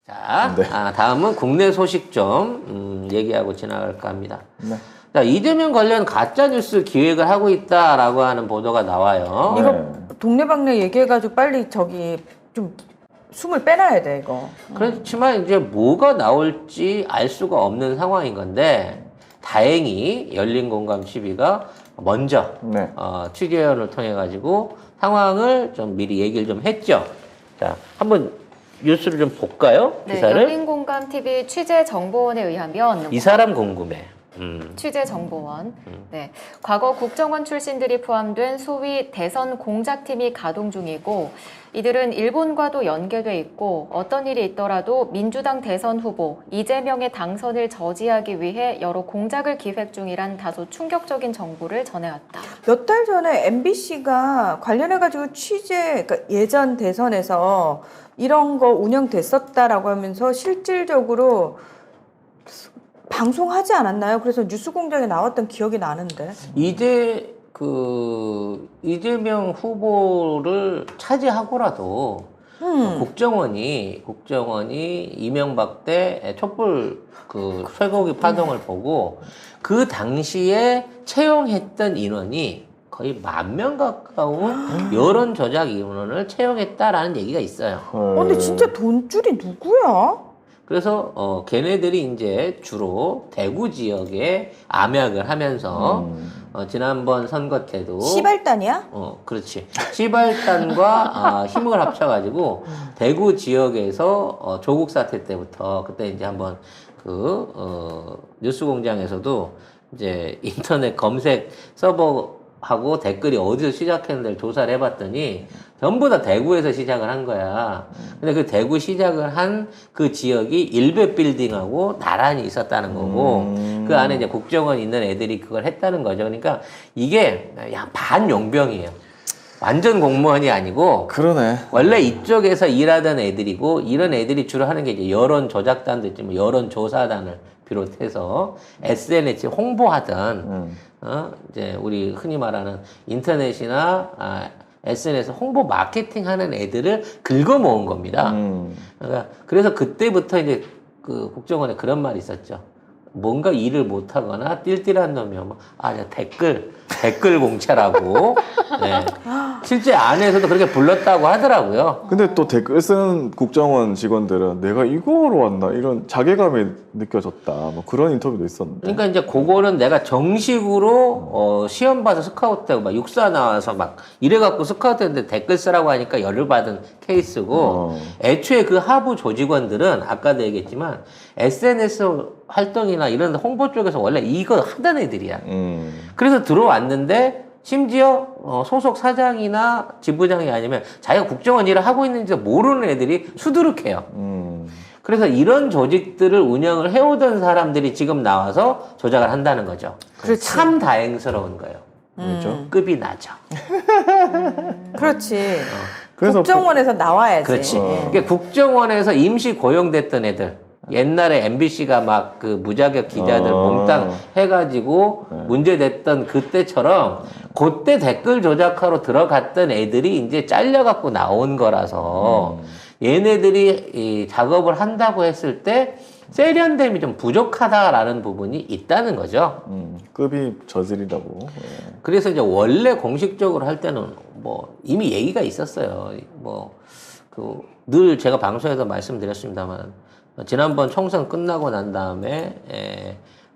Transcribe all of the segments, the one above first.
자, 네. 다음은 국내 소식 좀 얘기하고 지나갈까 합니다. 네. 자, 이재명 관련 가짜뉴스 기획을 하고 있다라고 하는 보도가 나와요. 네. 이거 동네방네 얘기해가지고 빨리 저기 좀 숨을 빼놔야 돼 이거. 그렇지만 이제 뭐가 나올지 알 수가 없는 상황인 건데 다행히 열린공감 TV가 먼저 네. 취재원을 통해 가지고 상황을 좀 미리 얘기를 좀 했죠. 자, 한번 뉴스를 좀 볼까요? 네, 기사를. 열린공감TV 취재정보원에 의하면 이 사람 궁금해. 취재정보원. 네, 과거 국정원 출신들이 포함된 소위 대선 공작팀이 가동 중이고 이들은 일본과도 연계돼 있고 어떤 일이 있더라도 민주당 대선 후보 이재명의 당선을 저지하기 위해 여러 공작을 기획 중이란 다소 충격적인 정보를 전해왔다. 몇 달 전에 MBC가 관련해가지고 그러니까 예전 대선에서 이런 거 운영됐었다라고 하면서 실질적으로 방송하지 않았나요? 그래서 뉴스공장에 나왔던 기억이 나는데. 이재명 후보를 차지하고라도 국정원이 이명박 때 촛불 쇠고기 파동을 보고 그 당시에 채용했던 인원이 거의 10,000명 가까운 여론 조작 인원을 채용했다라는 얘기가 있어요. 근데 진짜 돈줄이 누구야? 그래서 걔네들이 이제 주로 대구 지역에 암약을 하면서 지난번 선거 때도 시발단이야? 그렇지. 시발단과 힘을 합쳐가지고 대구 지역에서 조국 사태 때부터 그때 이제 한번 뉴스공장에서도 이제 인터넷 검색 서버하고 댓글이 어디서 시작했는지를 조사를 해봤더니 전부 다 대구에서 시작을 한 거야. 근데 그 대구 시작을 한 그 지역이 일베 빌딩하고 나란히 있었다는 거고, 그 안에 이제 국정원 있는 애들이 그걸 했다는 거죠. 그러니까 이게 반용병이에요. 완전 공무원이 아니고, 그러네. 원래 이쪽에서 일하던 애들이고, 이런 애들이 주로 하는 게 이제 여론 조작단도 있지만 여론 조사단을 비롯해서 SNS 홍보하던, 이제 우리 흔히 말하는 인터넷이나 SNS 홍보 마케팅 하는 애들을 긁어 모은 겁니다. 그러니까 그래서 그때부터 이제 그 국정원에 그런 말이 있었죠. 뭔가 일을 못하거나 띨띨한 놈이면 댓글 공채라고. 네. 실제 안에서도 그렇게 불렀다고 하더라고요. 근데 또 댓글 쓰는 국정원 직원들은 내가 이거로 왔나 이런 자괴감이 느껴졌다. 뭐 그런 인터뷰도 있었는데. 그러니까 이제 그거는 내가 정식으로 시험 봐서 스카우트하고 막 육사 나와서 막 이래갖고 스카우트했는데 댓글 쓰라고 하니까 열을 받은 케이스고 애초에 그 하부 조직원들은 아까도 얘기했지만 SNS 활동이나 이런 홍보 쪽에서 원래 이거 하던 애들이야. 그래서 들어왔는데 심지어 소속 사장이나 지부장이 아니면 자기가 국정원 일을 하고 있는지도 모르는 애들이 수두룩해요. 그래서 이런 조직들을 운영을 해오던 사람들이 지금 나와서 조작을 한다는 거죠. 그렇지. 참 다행스러운 거예요. 그렇죠. 급이 낮아. 그렇지. 그래서 국정원에서 나와야지. 그렇지. 그러니까 국정원에서 임시 고용됐던 애들. 옛날에 MBC가 막 그 무자격 기자들 몽땅 해가지고 문제됐던 그때처럼 그때 댓글 조작하러 들어갔던 애들이 이제 잘려갖고 나온 거라서 얘네들이 이 작업을 한다고 했을 때 세련됨이 좀 부족하다라는 부분이 있다는 거죠. 급이 저질이라고. 그래서 이제 원래 공식적으로 할 때는 뭐 이미 얘기가 있었어요. 뭐 늘 제가 방송에서 말씀드렸습니다만 지난번 총선 끝나고 난 다음에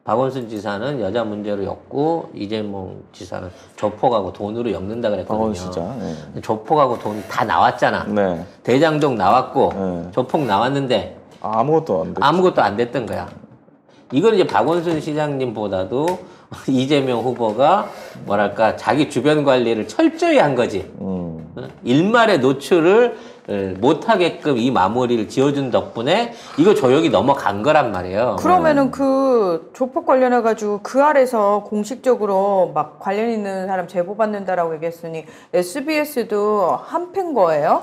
박원순 지사는 여자 문제로 엮고 이재명 지사는 조폭하고 돈으로 엮는다 그랬거든요. 박원 시장. 네. 조폭하고 돈 다 나왔잖아. 네. 대장동 나왔고 네. 조폭 나왔는데 아무것도 안 돼. 아무것도 안 됐던 거야. 이건 이제 박원순 시장님보다도 이재명 후보가 뭐랄까 자기 주변 관리를 철저히 한 거지. 일말의 노출을 못하게끔 이 마무리를 지어준 덕분에 이거 조용히 넘어간 거란 말이에요. 그러면은 그 조폭 관련해가지고 그 아래서 공식적으로 막 관련 있는 사람 제보받는다라고 얘기했으니 SBS도 한패인 거예요?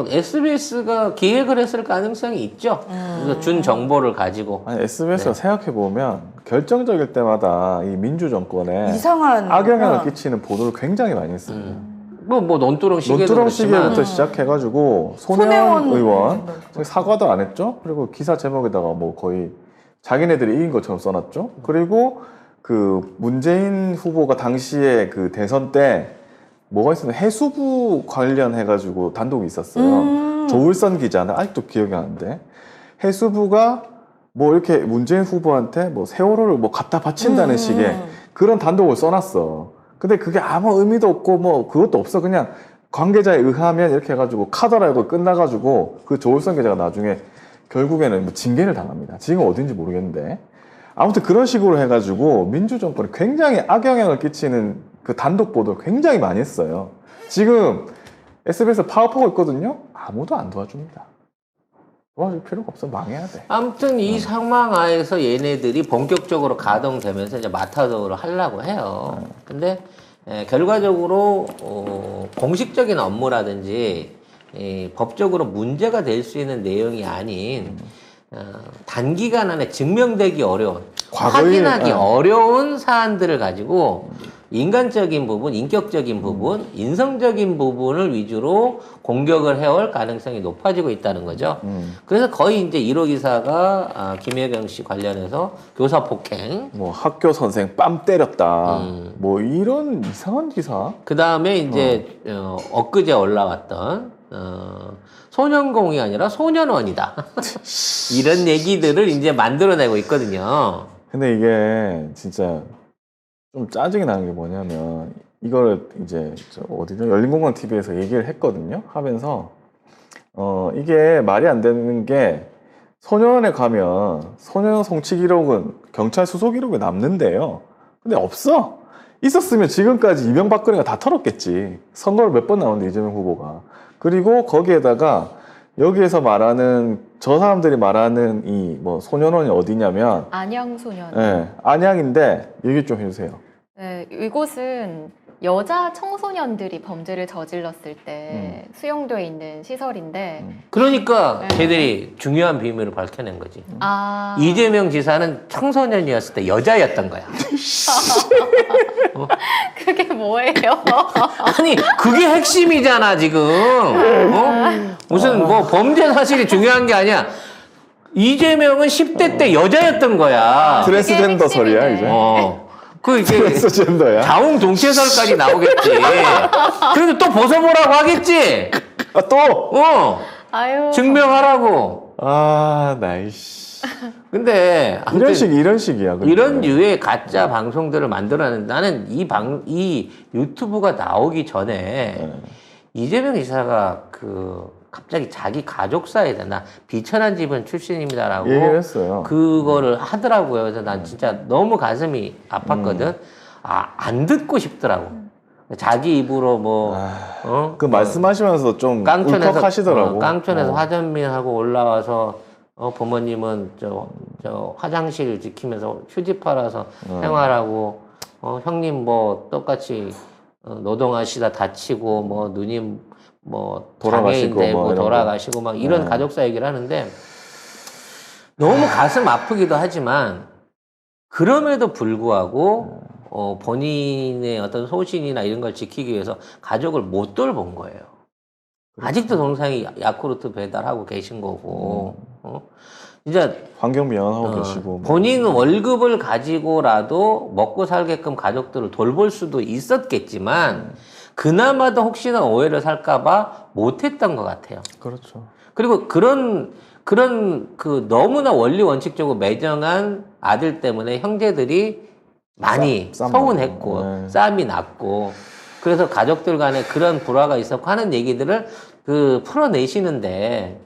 SBS가 기획을 했을 가능성이 있죠. 그래서 준 정보를 가지고. 아니 SBS가 생각해보면 결정적일 때마다 이 민주 정권에 이상한 악영향을 끼치는 보도를 굉장히 많이 했습니다. 뭐 논두렁 시계도 논두렁 그렇지만 시계부터 시작해가지고 손혜원 손혜원 의원 의원. 사과도 안 했죠. 그리고 기사 제목에다가 뭐 거의 자기네들이 이긴 것처럼 써놨죠. 그리고 그 문재인 후보가 당시에 그 대선 때 뭐가 있었나 해수부 관련해가지고 단독이 있었어요. 조울선 기자는 아직도 기억이 나는데 해수부가 뭐 이렇게 문재인 후보한테 뭐 세월호를 뭐 갖다 바친다는 식의 그런 단독을 써놨어. 근데 그게 아무 의미도 없고 뭐 그것도 없어. 그냥 관계자에 의하면 이렇게 해가지고 카더라고 끝나가지고 그 조울선 기자가 나중에 결국에는 뭐 징계를 당합니다. 지금 어딘지 모르겠는데 아무튼 그런 식으로 해가지고 민주정권에 굉장히 악영향을 끼치는 그 단독 보도를 굉장히 많이 했어요. 지금 SBS 파업하고 있거든요. 아무도 안 도와줍니다. 도와줄 필요가 없어. 망해야 돼. 아무튼 이 상황 하에서 얘네들이 본격적으로 가동되면서 이제 마타도를 하려고 해요. 근데 결과적으로 공식적인 업무라든지 법적으로 문제가 될 수 있는 내용이 아닌 단기간 안에 증명되기 어려운 확인하기 어려운 사안들을 가지고 인간적인 부분, 인격적인 부분, 인성적인 부분을 위주로 공격을 해올 가능성이 높아지고 있다는 거죠. 그래서 거의 이제 1호 기사가 김혜경 씨 관련해서 교사 폭행, 뭐 학교 선생 뺨 때렸다. 뭐 이런 이상한 기사. 그 다음에 이제 엊그제 올라왔던 소년공이 아니라 소년원이다. 이런 얘기들을 이제 만들어내고 있거든요. 근데 이게 진짜 좀 짜증이 나는 게 뭐냐면 이걸 이제 어디죠? 열린공감 TV에서 얘기를 했거든요. 하면서 이게 말이 안 되는 게 소년원에 가면 소년 송치 기록은 경찰 수소 기록에 남는데요. 근데 없어. 있었으면 지금까지 이명박근혜가 다 털었겠지. 선거를 몇 번 나오는데 이재명 후보가. 그리고 거기에다가 여기에서 말하는 저 사람들이 말하는 이 뭐 소년원이 어디냐면 안양소년. 네, 안양인데 얘기 좀 해주세요. 네, 이곳은 여자 청소년들이 범죄를 저질렀을 때 수용돼 있는 시설인데 그러니까 네. 걔들이 중요한 비밀을 밝혀낸 거지. 아 이재명 지사는 청소년이었을 때 여자였던 거야. 그게 뭐예요? 아니 그게 핵심이잖아 지금. 무슨 뭐 범죄 사실이 중요한 게 아니야. 이재명은 10대 때 여자였던 거야. 트랜스젠더 설이야 이제. 그 이게 트랜스젠더야. 자웅동체설까지 나오겠지. 그래도 또 벗어보라고 하겠지. 아 또? 아유 증명하라고. 아 나이씨. 근데 아무튼 이런 식이야. 근데. 이런 류의 가짜 방송들을 만들어내는 나는 이 유튜브가 나오기 전에 이재명 지사가 갑자기 자기 가족사에 나 비천한 집은 출신입니다라고 얘기를 했어요. 그거를 하더라고요. 그래서 난 진짜 너무 가슴이 아팠거든. 안 듣고 싶더라고. 자기 입으로 그 말씀하시면서 좀 깡촌에서 울컥하시더라고. 깡촌에서 화전민하고 올라와서 부모님은 저 화장실 지키면서 휴지 팔아서 생활하고 형님 뭐 똑같이 노동하시다 다치고 뭐 누님 뭐 돌아가시고 장애인 되고 뭐 이런 돌아가시고 막 이런 가족사 얘기를 하는데 너무 가슴 아프기도 하지만 그럼에도 불구하고 본인의 어떤 소신이나 이런 걸 지키기 위해서 가족을 못 돌본 거예요. 아직도 동생이 야쿠르트 배달하고 계신 거고, 진짜 환경 미화하고 계시고. 뭐. 본인 월급을 가지고라도 먹고 살게끔 가족들을 돌볼 수도 있었겠지만 그나마도 혹시나 오해를 살까봐 못했던 것 같아요. 그렇죠. 그리고 그런 너무나 원리 원칙적으로 매정한 아들 때문에 형제들이 많이 서운했고 싸움이 났고. 그래서 가족들 간에 그런 불화가 있었고 하는 얘기들을 풀어내시는데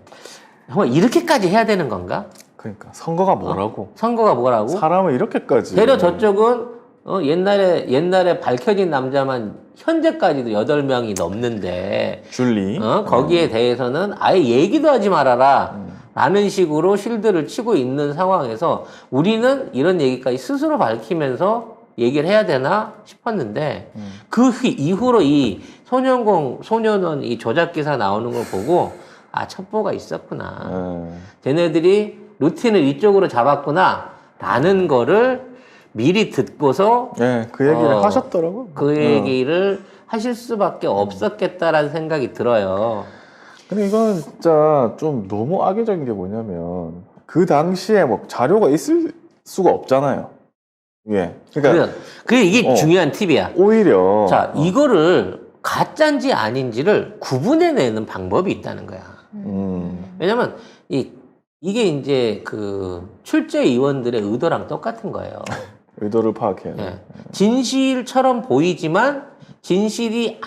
정말 이렇게까지 해야 되는 건가? 그러니까 선거가 뭐라고? 선거가 뭐라고? 사람을 이렇게까지. 대려 저쪽은 옛날에 밝혀진 남자만 현재까지도 8명이 넘는데 줄리. 거기에 대해서는 아예 얘기도 하지 말아라 라는 식으로 실드를 치고 있는 상황에서 우리는 이런 얘기까지 스스로 밝히면서 얘기를 해야 되나 싶었는데 그 이후로 이 소년원 이 조작 기사 나오는 걸 보고 첩보가 있었구나. 쟤네들이 루틴을 이쪽으로 잡았구나 라는 거를 미리 듣고서 그 얘기를 하셨더라고. 그 얘기를 하실 수밖에 없었겠다라는 생각이 들어요. 근데 이건 진짜 좀 너무 악의적인 게 뭐냐면 그 당시에 뭐 자료가 있을 수가 없잖아요. 예. 그러니까 이게 중요한 팁이야. 오히려 자, 이거를 가짜인지 아닌지를 구분해내는 방법이 있다는 거야. 왜냐면 이게 이제 그 출제위원들의 의도랑 똑같은 거예요. 의도를 파악해야 돼. 예. 진실처럼 보이지만 진실이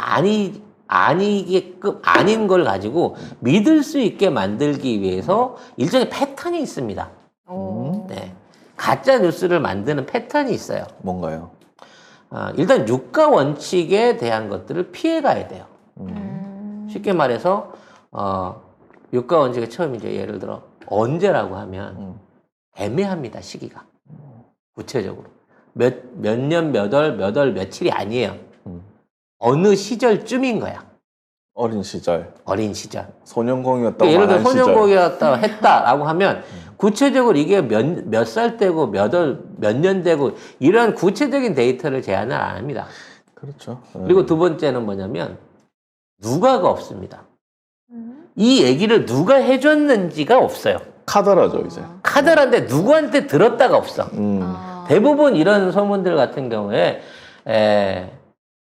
아니게끔 아닌 걸 가지고 믿을 수 있게 만들기 위해서 일종의 패턴이 있습니다. 오. 네. 가짜 뉴스를 만드는 패턴이 있어요. 뭔가요? 일단 유가 원칙에 대한 것들을 피해가야 돼요. 쉽게 말해서 유가 원칙의 처음 이제 예를 들어 언제라고 하면 애매합니다. 시기가 구체적으로 몇 년 몇 월 며칠이 아니에요. 어느 시절쯤인 거야. 어린 시절, 어린 시절. 소년공이었다고 예를 들어 말한 시절. 소년공이었다 했다라고 하면 구체적으로 이게 몇 살 때고 몇 년 되고 이런 구체적인 데이터를 제한을 안 합니다. 그렇죠. 그리고 두 번째는 뭐냐면 누가가 없습니다. 이 얘기를 누가 해줬는지가 없어요. 카더라죠 이제. 카더라인데 누구한테 들었다가 없어. 아. 대부분 이런 소문들 같은 경우에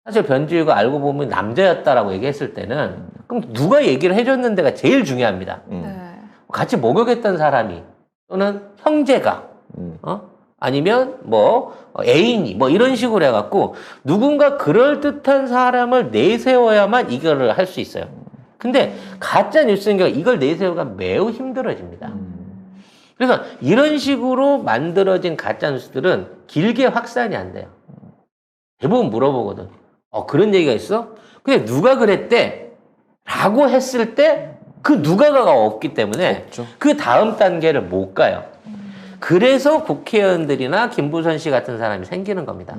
사실 변주희가 알고 보면 남자였다라고 얘기했을 때는 그럼 누가 얘기를 해줬는데가 제일 중요합니다. 네. 같이 목욕했던 사람이 또는 형제가 아니면 뭐 애인이 뭐 이런 식으로 해갖고 누군가 그럴듯한 사람을 내세워야만 이거를 할 수 있어요. 근데 가짜 뉴스인 경우 이걸 내세우기가 매우 힘들어집니다. 그래서 이런 식으로 만들어진 가짜 뉴스들은 길게 확산이 안 돼요. 대부분 물어보거든. 그런 얘기가 있어? 근데 누가 그랬대? 라고 했을 때 그 누가가 없기 때문에 없죠. 그 다음 단계를 못 가요. 그래서 국회의원들이나 김부선 씨 같은 사람이 생기는 겁니다.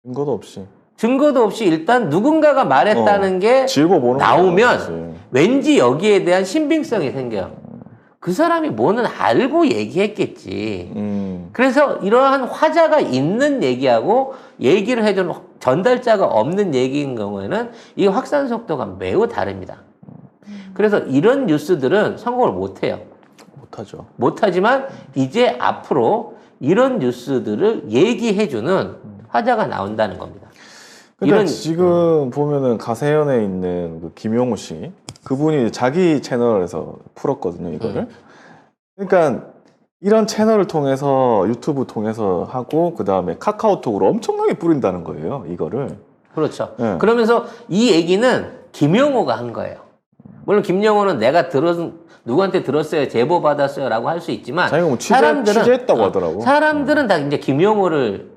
증거도 없이. 증거도 없이 일단 누군가가 말했다는 게 즐거보는 나오면 왠지 여기에 대한 신빙성이 생겨요. 그 사람이 뭐는 알고 얘기했겠지. 그래서 이러한 화자가 있는 얘기하고 얘기를 해준 전달자가 없는 얘기인 경우에는 이 확산 속도가 매우 다릅니다. 그래서 이런 뉴스들은 성공을 못해요. 못하죠. 못하지만 이제 앞으로 이런 뉴스들을 얘기해주는 화자가 나온다는 겁니다. 근데 지금 보면은 가세연에 있는 그 김용우 씨 그분이 자기 채널에서 풀었거든요 이거를. 그러니까 이런 채널을 통해서 유튜브 통해서 하고 그 다음에 카카오톡으로 엄청나게 뿌린다는 거예요 이거를. 그렇죠. 네. 그러면서 이 얘기는 김용호가 한 거예요. 물론 김용호는 내가 누구한테 들었어요, 제보 받았어요라고 할 수 있지만 자기가 뭐 취재했다고 하더라고. 사람들은 다 이제 김용호를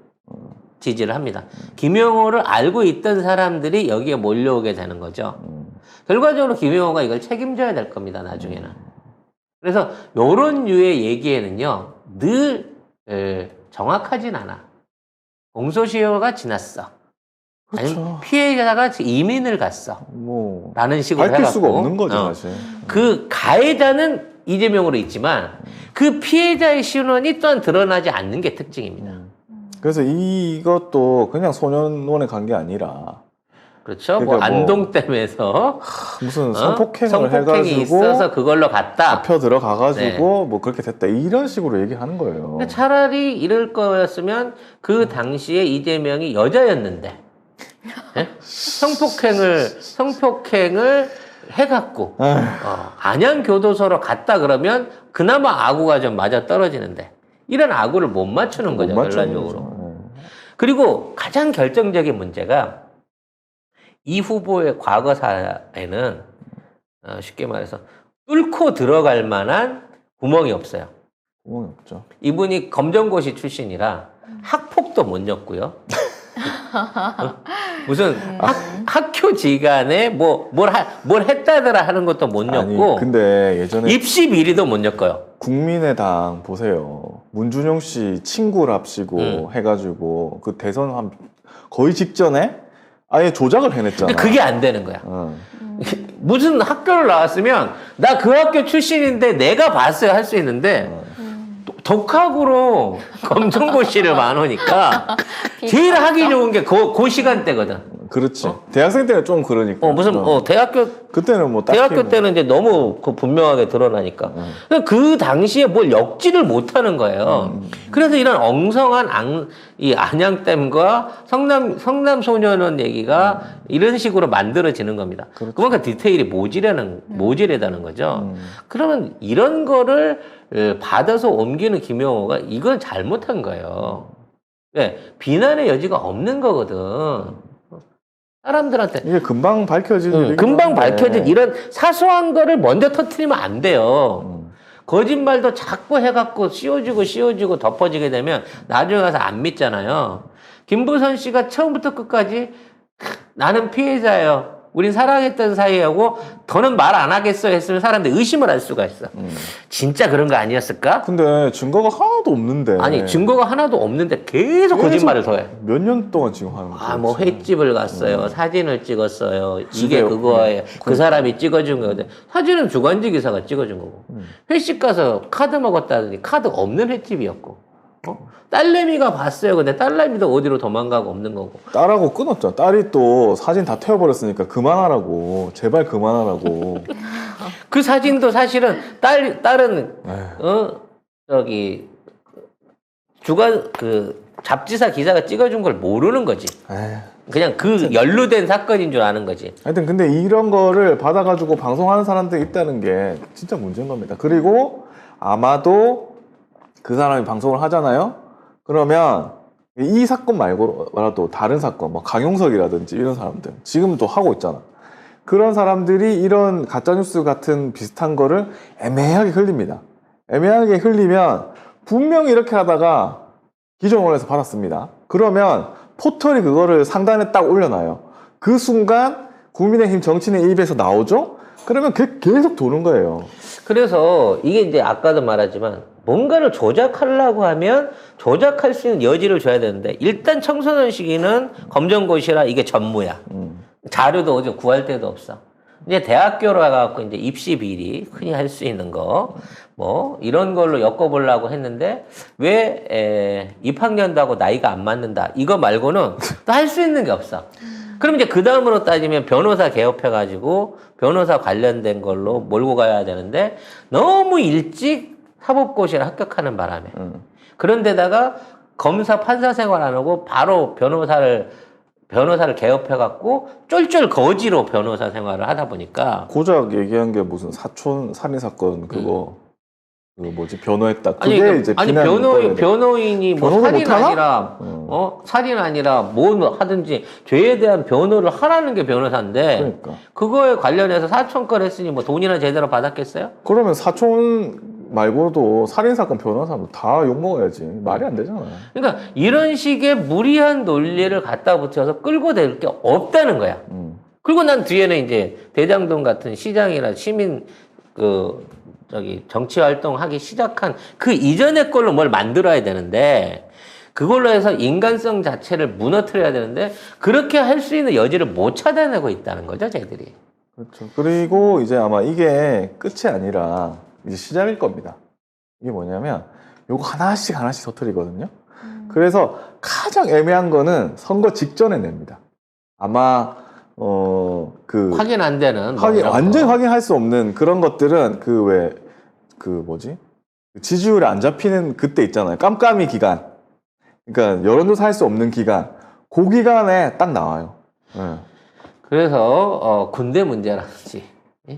지지를 합니다. 김용호를 알고 있던 사람들이 여기에 몰려오게 되는 거죠. 결과적으로 김용호가 이걸 책임져야 될 겁니다, 나중에는. 그래서 이런 류의 얘기에는요, 늘 정확하진 않아. 공소시효가 지났어. 그렇죠. 아니면 피해자가 이민을 갔어. 뭐 라는 식으로 밝힐 해갖고 수가 없는 거죠 사실. 그 가해자는 이재명으로 있지만 그 피해자의 신원이 또한 드러나지 않는 게 특징입니다. 그래서 이것도 그냥 소년원에 간 게 아니라 그렇죠. 그러니까 뭐 안동댐에서 무슨 성폭행을 성폭행이 해가지고 있어서 그걸로 갔다. 잡혀 들어가가지고 뭐 그렇게 됐다 이런 식으로 얘기하는 거예요. 근데 차라리 이럴 거였으면 그 당시에 이재명이 여자였는데 예? 성폭행을 해갖고 안양교도소로 갔다 그러면 그나마 아구가 좀 맞아 떨어지는데 이런 아구를 못 맞추는 거죠, 결론적으로. 그리고 가장 결정적인 문제가 이 후보의 과거사에는 쉽게 말해서 뚫고 들어갈 만한 구멍이 없어요. 구멍이 없죠. 이분이 검정고시 출신이라 학폭도 못 엮고요. 무슨 학교 지간에 뭘 했다더라 하는 것도 못 엮고. 아니, 근데 예전에 입시 비리도 못 엮어요. 국민의당 보세요. 문준용 씨 친구랍시고 해가지고 그 대선 거의 직전에 아예 조작을 해냈잖아. 근데 그게 안 되는 거야. 무슨 학교를 나왔으면 나 그 학교 출신인데 내가 봤어야 할 수 있는데 독학으로 검정고시를 안 오니까 제일 하기 좋은 게 그 시간대거든. 그렇지. 대학생 때는 좀 그러니까. 대학교 그때는 뭐 딱히 대학교 때는 이제 너무 그 분명하게 드러나니까. 그 당시에 뭘 엮지를 못하는 거예요. 그래서 이런 엉성한 이 안양댐과 성남 소년원 얘기가 이런 식으로 만들어지는 겁니다. 그렇죠. 그만큼 디테일이 모질하다는 거죠. 그러면 이런 거를 받아서 옮기는 김용호가 이건 잘못한 거예요. 네, 비난의 여지가 없는 거거든. 사람들한테 이게 금방 밝혀질 금방 밝혀진 이런 사소한 거를 먼저 터트리면 안 돼요. 거짓말도 자꾸 해갖고 씌워주고 덮어지게 되면 나중에 가서 안 믿잖아요. 김부선 씨가 처음부터 끝까지 나는 피해자예요. 우린 사랑했던 사이하고 더는 말 안 하겠어 했으면 사람들이 의심을 할 수가 있어. 진짜 그런 거 아니었을까? 근데 증거가 하나도 없는데. 아니 증거가 하나도 없는데 계속 거짓말을 더해. 몇 년 동안 지금 하는 거지. 뭐 횟집을 갔어요. 사진을 찍었어요. 이게 그거예요. 그 사람이 찍어준 거거든. 사진은 주간지 기사가 찍어준 거고. 회식 가서 카드 먹었다더니 카드 없는 횟집이었고. 딸내미가 봤어요. 근데 딸내미도 어디로 도망가고 없는 거고. 딸하고 끊었죠. 딸이 또 사진 다 태워버렸으니까 그만하라고. 제발 그만하라고. 그 사진도 사실은 딸은 저기 잡지사 기사가 찍어준 걸 모르는 거지. 그냥 그 연루된 사건인 줄 아는 거지. 하여튼 근데 이런 거를 받아가지고 방송하는 사람들이 있다는 게 진짜 문제인 겁니다. 그리고 아마도 그 사람이 방송을 하잖아요. 그러면 이 사건 말고라도 다른 사건, 뭐 강용석이라든지 이런 사람들 지금 또 하고 있잖아. 그런 사람들이 이런 가짜뉴스 같은 비슷한 거를 애매하게 흘립니다. 애매하게 흘리면 분명히 이렇게 하다가 기존원에서 받았습니다. 그러면 포털이 그거를 상단에 딱 올려놔요. 그 순간 국민의힘 정치인의 입에서 나오죠? 그러면 계속 도는 거예요. 그래서 이게 이제 아까도 말하지만 뭔가를 조작하려고 하면 조작할 수 있는 여지를 줘야 되는데 일단 청소년 시기는 검정고시라 이게 전무야. 자료도 어제 구할 데도 없어. 이제 대학교로 가갖고 이제 입시 비리 흔히 할 수 있는 거 뭐 이런 걸로 엮어보려고 했는데 왜 입학년도 하고 나이가 안 맞는다 이거 말고는 또 할 수 있는 게 없어. 그럼 이제 그 다음으로 따지면 변호사 개업해가지고 변호사 관련된 걸로 몰고 가야 되는데 너무 일찍 사법고시를 합격하는 바람에 그런데다가 검사 판사 생활 안 하고 바로 변호사를 개업해갖고 쫄쫄 거지로 변호사 생활을 하다 보니까 고작 얘기한 게 무슨 사촌 살인 사건 그거 뭐지 변호했다. 그게 아니, 이제 변호인이 뭐 변호를 살인 못하나? 아니라 살인 아니라 뭐 하든지 죄에 대한 변호를 하라는 게 변호사인데 그러니까. 그거에 관련해서 사촌 걸 했으니 뭐 돈이나 제대로 받았겠어요? 그러면 사촌 말고도 살인 사건 변호사도 다 욕 먹어야지. 말이 안 되잖아. 그러니까 이런 식의 무리한 논리를 갖다 붙여서 끌고 댈 게 없다는 거야. 그리고 난 뒤에는 이제 대장동 같은 시장이나 시민 정치 활동하기 시작한 그 이전의 걸로 뭘 만들어야 되는데 그걸로 해서 인간성 자체를 무너뜨려야 되는데 그렇게 할 수 있는 여지를 못 찾아내고 있다는 거죠, 쟤들이. 그렇죠. 그리고 이제 아마 이게 끝이 아니라 이제 시작일 겁니다. 이게 뭐냐면 요거 하나씩 터뜨리거든요. 그래서 가장 애매한 거는 선거 직전에 냅니다. 아마 확인 안 되는 완전히 확인할 수 없는 그런 것들은 지지율이 안 잡히는 그때 있잖아요. 깜깜이 기간. 그러니까 여론조사 할 수 없는 기간. 그 기간에 딱 나와요. 네. 그래서 군대 문제라든지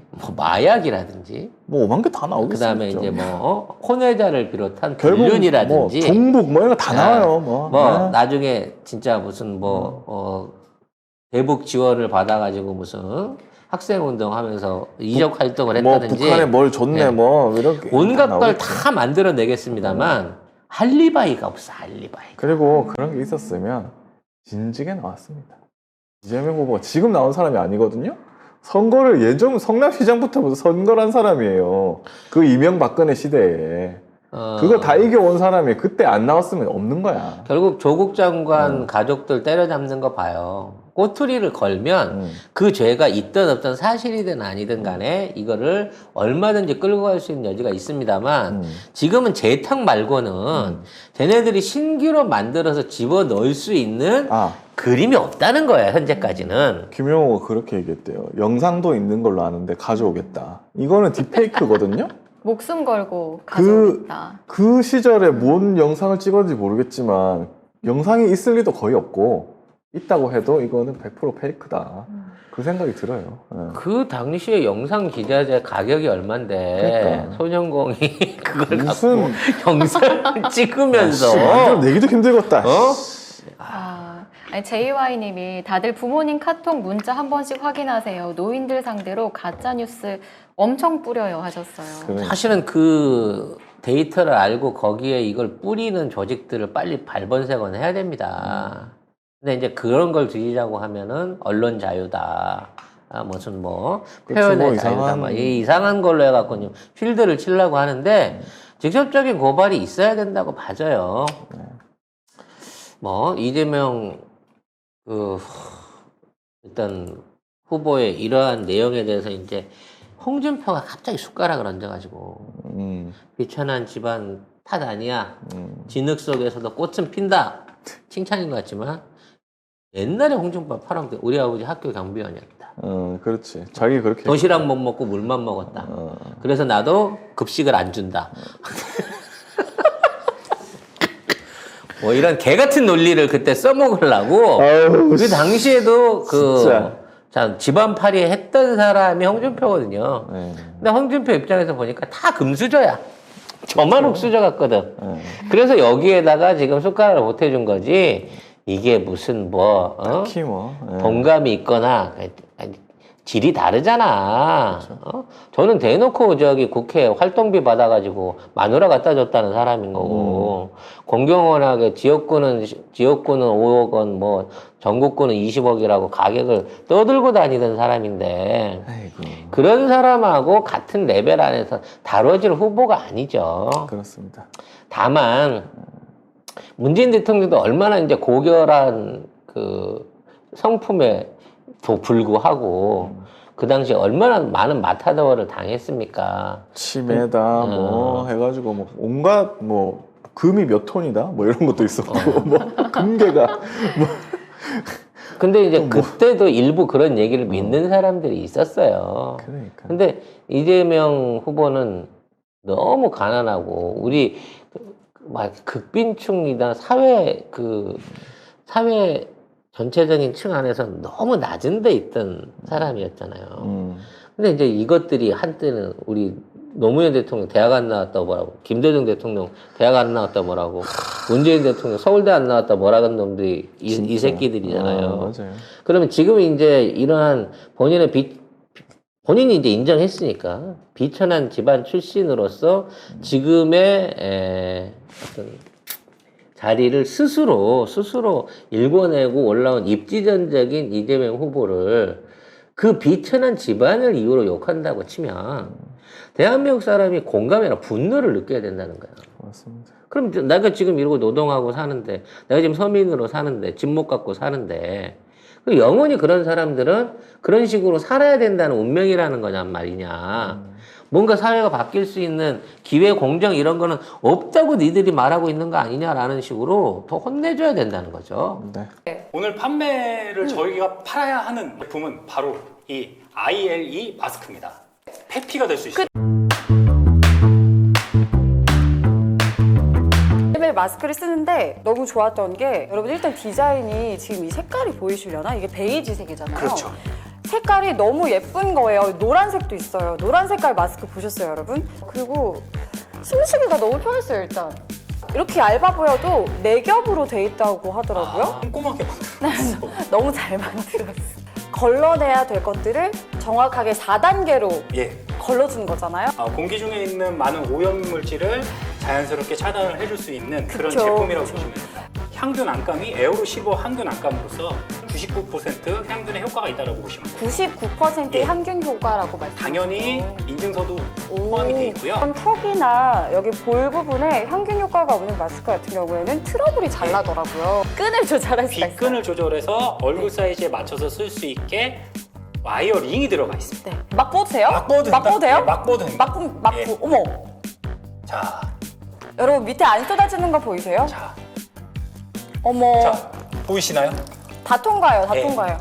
뭐 마약이라든지 뭐 5만 개 다 나오겠죠. 그다음에 이제 뭐 혼외자를 비롯한 불륜이라든지 뭐 종북 뭐 이런 거 다 나와요. 네. 나중에 진짜 무슨 대북 지원을 받아가지고 무슨 학생운동 하면서 이적 활동을 했다든지 북한에 뭘 줬네 이렇게 온갖 걸 다 만들어내겠습니다만 알리바이가 없어. 알리바이. 그리고 그런 게 있었으면 진즉에 나왔습니다. 이재명 후보가 지금 나온 사람이 아니거든요. 선거를 예전 성남시장부터 선거를 한 사람이에요. 그 이명박근혜 시대에. 그거 다 이겨온 사람이 그때 안 나왔으면 없는 거야. 결국 조국 장관 가족들 때려잡는 거 봐요. 꼬투리를 걸면 그 죄가 있든 없든 사실이든 아니든 간에 이거를 얼마든지 끌고 갈 수 있는 여지가 있습니다만 지금은 재탕 말고는 쟤네들이 신규로 만들어서 집어넣을 수 있는 그림이 없다는 거야 현재까지는. 김용호가 그렇게 얘기했대요. 영상도 있는 걸로 아는데 가져오겠다. 이거는 딥페이크거든요. 목숨 걸고 가져오겠다. 그 시절에 뭔 영상을 찍었는지 모르겠지만 영상이 있을 리도 거의 없고 있다고 해도 이거는 100% 페이크다. 그 생각이 들어요. 예. 그 당시에 영상 기자재 가격이 얼만데 그러니까. 손영공이 그걸 무슨 갖고 영상을 찍으면서 완전 내기도 힘들겠다. 아니, JY님이 다들 부모님 카톡 문자 한 번씩 확인하세요. 노인들 상대로 가짜 뉴스 엄청 뿌려요 하셨어요. 그래. 사실은 그 데이터를 알고 거기에 이걸 뿌리는 조직들을 빨리 발본색원 해야 됩니다. 근데 이제 그런 걸 드리자고 하면은 언론 자유다. 무슨 뭐 그치, 표현의 뭐 자유다. 뭐 이상한 걸로 해갖고 좀 필드를 치려고 하는데 직접적인 고발이 있어야 된다고 봐져요. 뭐 이재명 그 일단 후보의 이러한 내용에 대해서 이제 홍준표가 갑자기 숟가락을 얹어가지고 비천한 집안 탓 아니야. 진흙 속에서도 꽃은 핀다. 칭찬인 것 같지만 옛날에 홍준표 파랑 때 우리 아버지 학교 경비원이었다. 그렇지. 자기 그렇게 도시락 못 먹고 물만 먹었다. 그래서 나도 급식을 안 준다. 뭐 이런 개 같은 논리를 그때 써먹으려고 그 당시에도 진짜. 자 집안팔이 했던 사람이 홍준표거든요. 네. 근데 홍준표 입장에서 보니까 다 금수저야. 저만 옥수저 같거든. 그래서 여기에다가 지금 숟가락을 못 해준 거지. 이게 무슨 뭐 딱히 뭐. 동감이 있거나 질이 다르잖아. 저는 대놓고 저기 국회 활동비 받아가지고 마누라 갖다 줬다는 사람인 거고 공경원하게 지역구는 5억 원, 뭐 전국구는 20억이라고 가격을 떠들고 다니던 사람인데 아이고. 그런 사람하고 같은 레벨 안에서 다뤄질 후보가 아니죠. 그렇습니다. 다만 문재인 대통령도 얼마나 이제 고결한 그 성품에도 불구하고 그 당시에 얼마나 많은 마타도어를 당했습니까? 치매다 뭐 해가지고 뭐 온갖 뭐 금이 몇 톤이다 뭐 이런 것도 있었고 뭐 금괴가 뭐 근데 이제 그때도 일부 그런 얘기를 믿는 사람들이 있었어요. 그러니까. 근데 이재명 후보는 너무 가난하고 우리 막 극빈층이나 사회 전체적인 층 안에서 너무 낮은 데 있던 사람이었잖아요. 근데 이제 이것들이 한때는 우리 노무현 대통령 대학 안 나왔다 뭐라고, 김대중 대통령 대학 안 나왔다 뭐라고, 문재인 대통령 서울대 안 나왔다 뭐라는 놈들이 이 새끼들이잖아요. 맞아요. 그러면 지금 이제 이러한 본인이 이제 인정했으니까 비천한 집안 출신으로서 지금의 어떤 자리를 스스로 일궈내고 올라온 입지전적인 이재명 후보를 그 비천한 집안을 이유로 욕한다고 치면 대한민국 사람이 공감이나 분노를 느껴야 된다는 거야. 맞습니다. 그럼 내가 지금 이러고 노동하고 사는데, 내가 지금 서민으로 사는데, 집 못 갖고 사는데, 영원히 그런 사람들은 그런 식으로 살아야 된다는 운명이라는 거냔 말이냐. 뭔가 사회가 바뀔 수 있는 기회, 공정 이런 거는 없다고 니들이 말하고 있는 거 아니냐라는 식으로 더 혼내줘야 된다는 거죠. 네. 오늘 판매를 저희가 팔아야 하는 제품은 바로 이 ILE 마스크입니다. 회피가 될 수 있어요. 매일 마스크를 쓰는데 너무 좋았던 게 여러분 일단 디자인이 지금 이 색깔이 보이시려나? 이게 베이지색이잖아요. 그렇죠. 색깔이 너무 예쁜 거예요. 노란색도 있어요. 노란 색깔 마스크 보셨어요, 여러분? 그리고 숨쉬기가 너무 편했어요, 일단. 이렇게 얇아 보여도 4겹으로 돼 있다고 하더라고요. 꼼꼼하게 만들었어. 너무 잘 만들었어. 걸러내야 될 것들을 정확하게 4단계로 예. 걸러주는 거잖아요. 공기 중에 있는 많은 오염 물질을 자연스럽게 차단을 해줄 수 있는 그런 그쵸, 제품이라고 그쵸. 보시면 됩니다. 향균 안감이 에어로 15 향균 안감으로서 99% 향균의 효과가 있다고 보시면 돼요. 99%의 예. 향균 효과라고 말씀하셨죠. 당연히 인증서도 포함이 되어 있고요. 그럼 턱이나 여기 볼 부분에 향균 효과가 없는 마스크 같은 경우에는 트러블이 잘 나더라고요. 끈을 조절할 수가 있어요. 빗끈을 조절해서 얼굴 사이즈에 맞춰서 쓸 수 있게 와이어 링이 들어가 있습니다. 네. 막 뽀도 돼요? 막 뻗어도 막 뽀도 돼요? 예, 막 뻗어도 됩니다. 막 예. 어머. 자, 여러분 밑에 안 쏟아지는 거 보이세요? 자, 어머. 자, 보이시나요? 다 통과해요. 다 네. 통과해요.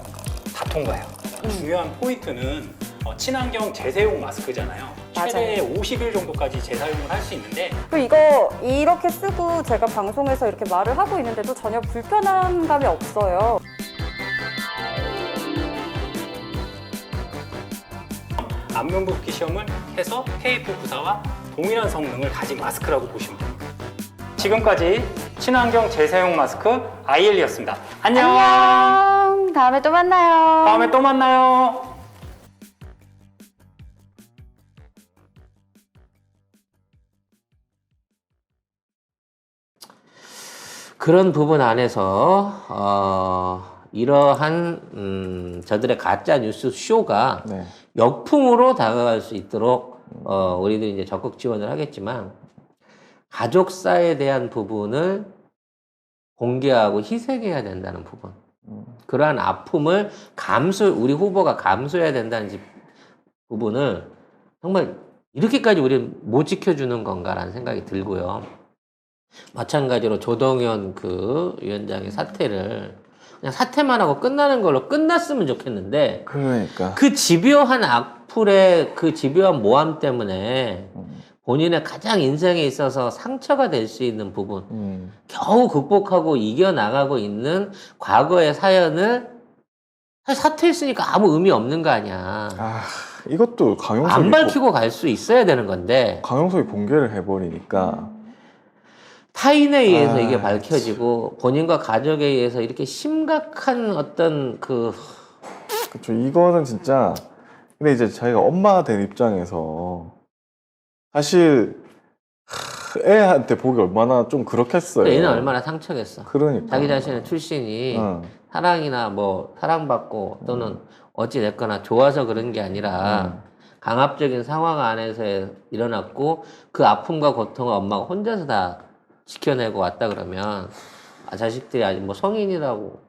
다 통과해요. 중요한 포인트는 친환경 재사용 마스크잖아요. 최대 50일 정도까지 재사용을 할 수 있는데 그리고 이거 이렇게 쓰고 제가 방송에서 이렇게 말을 하고 있는데도 전혀 불편한 감이 없어요. 앞면 붓기 시험을 해서 KF94와 동일한 성능을 가진 마스크라고 보시면 됩니다. 지금까지 친환경 재사용 마스크 IL이었습니다. 안녕. 안녕. 다음에 또 만나요. 다음에 또 만나요. 그런 부분 안에서 이러한 저들의 가짜 뉴스 쇼가 네. 역풍으로 다가갈 수 있도록 우리들이 이제 적극 지원을 하겠지만 가족사에 대한 부분을 공개하고 희생해야 된다는 부분, 그러한 아픔을 우리 후보가 감수해야 된다는 부분을 정말 이렇게까지 우리는 못 지켜주는 건가라는 생각이 들고요. 마찬가지로 조동현 그 위원장의 사퇴를 그냥 사퇴만 하고 끝나는 걸로 끝났으면 좋겠는데 그러니까 그 집요한 악플의 그 집요한 모함 때문에 본인의 가장 인생에 있어서 상처가 될 수 있는 부분 겨우 극복하고 이겨나가고 있는 과거의 사연을 사실 사퇴했으니까 아무 의미 없는 거 아니야. 이것도 강용석이 안 밝히고 갈 수 있어야 되는 건데 강용석이 공개를 해버리니까 타인에 의해서 이게 밝혀지고 본인과 가족에 의해서 이렇게 심각한 어떤 그렇죠. 이거는 진짜 근데 이제 자기가 엄마가 된 입장에서 사실 애한테 보기 얼마나 좀 그렇겠어요. 얘는 얼마나 상처겠어. 그러니까 자기 자신의 출신이 사랑이나 뭐 사랑받고 또는 어찌 됐거나 좋아서 그런 게 아니라 강압적인 상황 안에서 일어났고 그 아픔과 고통을 엄마가 혼자서 다 지켜내고 왔다 그러면 자식들이 아직 뭐 성인이라고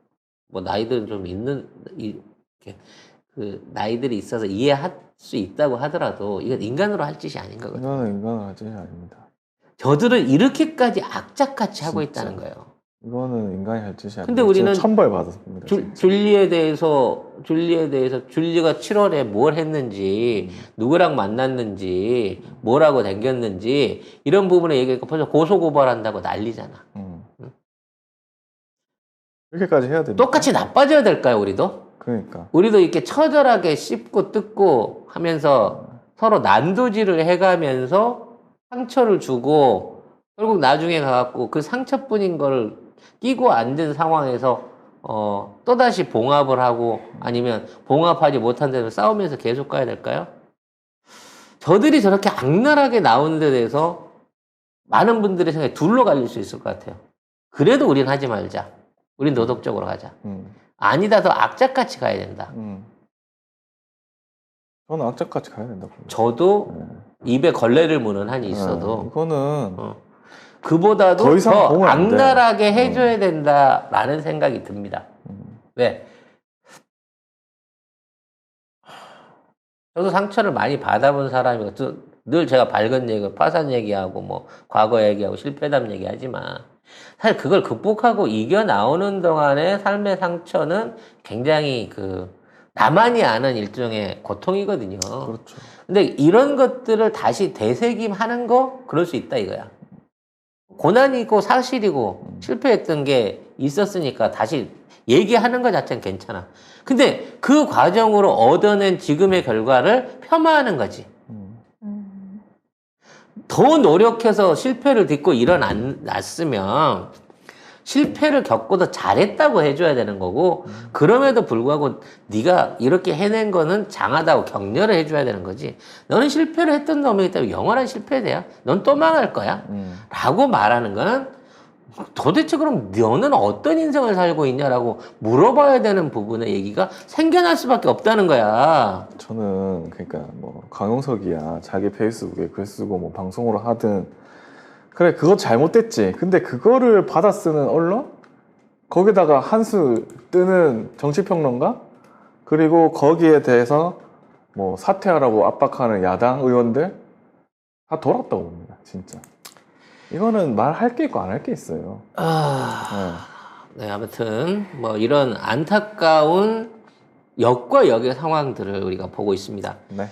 뭐 나이들은 좀 있는 이렇게 그 나이들이 있어서 이해할 수 있다고 하더라도 이건 인간으로 할 짓이 아닌 거거든요. 이거는 인간을 할 짓이 아닙니다. 저들은 이렇게까지 악착같이 하고 진짜. 있다는 거예요. 이거는 인간이 할 짓이 아닙니다. 근데 우리는 천벌 받았습니다. 줄리에 대해서 줄리가 7월에 뭘 했는지 누구랑 만났는지 뭐라고 댕겼는지 이런 부분에 얘기하니까 벌써 고소고발한다고 난리잖아. 이렇게까지 해야 됩니다. 똑같이 나빠져야 될까요, 우리도? 그러니까 우리도 이렇게 처절하게 씹고 뜯고 하면서 서로 난도질을 해가면서 상처를 주고 결국 나중에 가갖고 그 상처뿐인 걸 끼고 앉은 상황에서 또다시 봉합을 하고 아니면 봉합하지 못한 데서 싸우면서 계속 가야 될까요? 저들이 저렇게 악랄하게 나오는 데 대해서 많은 분들의 생각이 둘로 갈릴 수 있을 것 같아요. 그래도 우린 하지 말자. 우린 도덕적으로 가자. 아니다, 더 악착같이 가야 된다. 저는 악착같이 가야 된다고 봅니다. 저도 입에 걸레를 무는 한이 있어도 이거는 그보다도 더 이상 더 보면 안 돼. 악랄하게 해줘야 된다라는 생각이 듭니다. 왜? 저도 상처를 많이 받아본 사람이고 늘 제가 밝은 얘기, 파산 얘기하고 뭐 과거 얘기하고 실패담 얘기하지만 사실 그걸 극복하고 이겨 나오는 동안의 삶의 상처는 굉장히 나만이 아는 일종의 고통이거든요. 그렇죠. 근데 이런 것들을 다시 되새김하는 거 그럴 수 있다 이거야. 고난이고 사실이고 실패했던 게 있었으니까 다시 얘기하는 것 자체는 괜찮아. 근데 그 과정으로 얻어낸 지금의 결과를 폄하하는 거지. 더 노력해서 실패를 딛고 일어났으면 실패를 겪고도 잘했다고 해줘야 되는 거고 그럼에도 불구하고 네가 이렇게 해낸 거는 장하다고 격려를 해줘야 되는 거지. 너는 실패를 했던 놈이기 때문에 영원한 실패돼야 넌 또 망할 거야 라고 말하는 거는 도대체 그럼 너는 어떤 인생을 살고 있냐라고 물어봐야 되는 부분의 얘기가 생겨날 수밖에 없다는 거야. 저는 그러니까 뭐 강용석이야 자기 페이스북에 글 쓰고 뭐 방송으로 하든 그래 그거 잘못됐지. 근데 그거를 받아 쓰는 언론? 거기다가 한수 뜨는 정치평론가? 그리고 거기에 대해서 뭐 사퇴하라고 압박하는 야당 의원들 다 돌았다고 봅니다. 진짜. 이거는 말할 게 있고 안 할 게 있어요. 네, 아무튼 뭐 이런 안타까운 역과 역의 상황들을 우리가 보고 있습니다. 네.